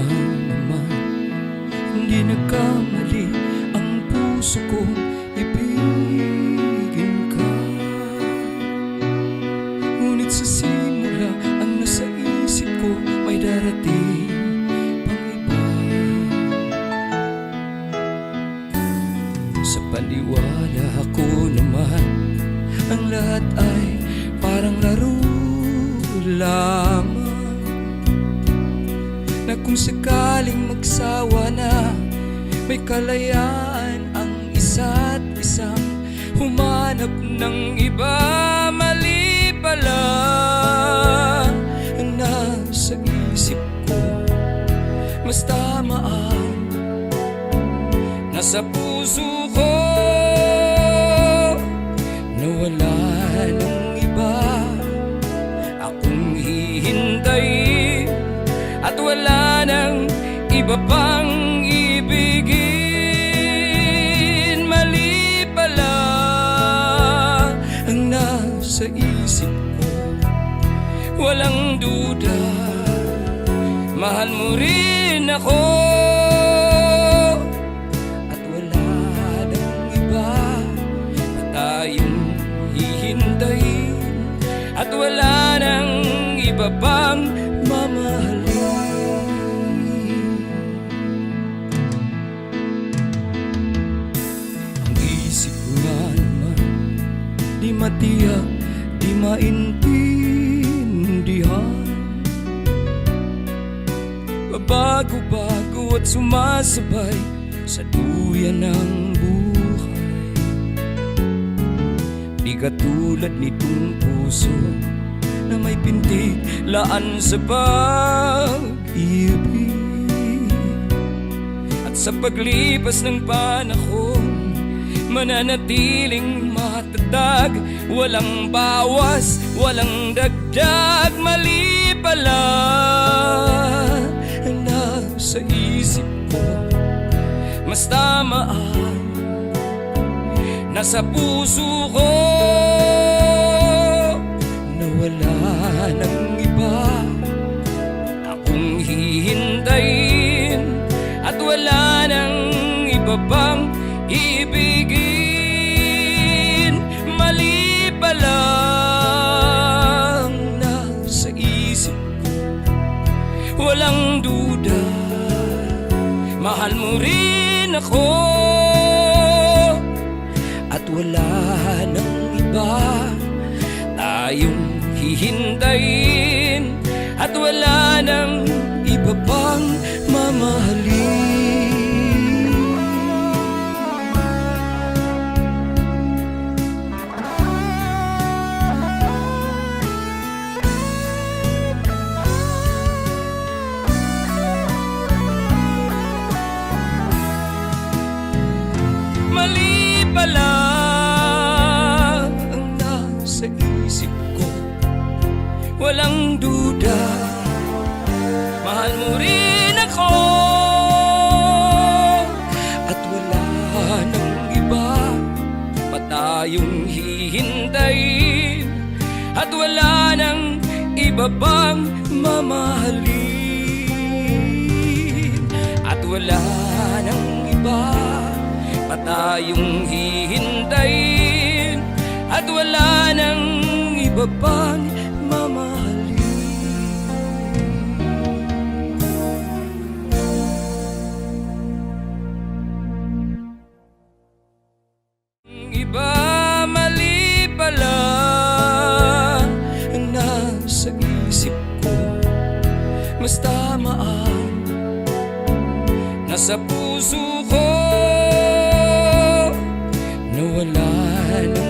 nga naman, hindi nagkamali ang puso kong ibigin ka. Ngunit sa simula, ang nasa isip ko may darating pang iba. Sa paniwala ko naman, ang lahat ay parang laro lamang, na kung sakaling magsawa na, may kalayaan ang isa't isang humanap ng iba. Mali pala ang nasa isip ko, mas tama ang nasa puso ko, na wala ng iba akong hihintayin, at wala nang iba pang ibigin. Mali pala ang nasa isip ko, walang duda, mahal mo rin ako, at wala nang iba na tayong hihintayin, at wala nang iba pang mamahalin. Ang isip nga naman, di matiyak, di maintindihan, babago-bago at sumasabay sa duyan ng buhay. Di katulad nitong puso na may pintiglaan sa pag-ibig, at sa paglipas ng panahon, mananatiling matatag, walang bawas, walang dagdag. Mali pala ang nasa isip ko, mas tama ang nasa puso ko, na wala ng iba akong hihintayin, at wala nang iba pang ibigin. Mali pala ang nasa isip ko, walang duda, mahal mo rin ako, at wala nang iba tayong hihintayin, at wala nang iba pang mamahalin. Mali pala ang nasa isip ko, walang duda, mahal mo rin ako, at wala nang iba pa tayong hihintayin, at wala nang iba pang mamahalin, at wala nang iba pa tayong hihintayin, at wala nang iba pang mamahalin. Iba, mali pala ang nasa isip ko, mas tama ang nasa puso ko, na wala nang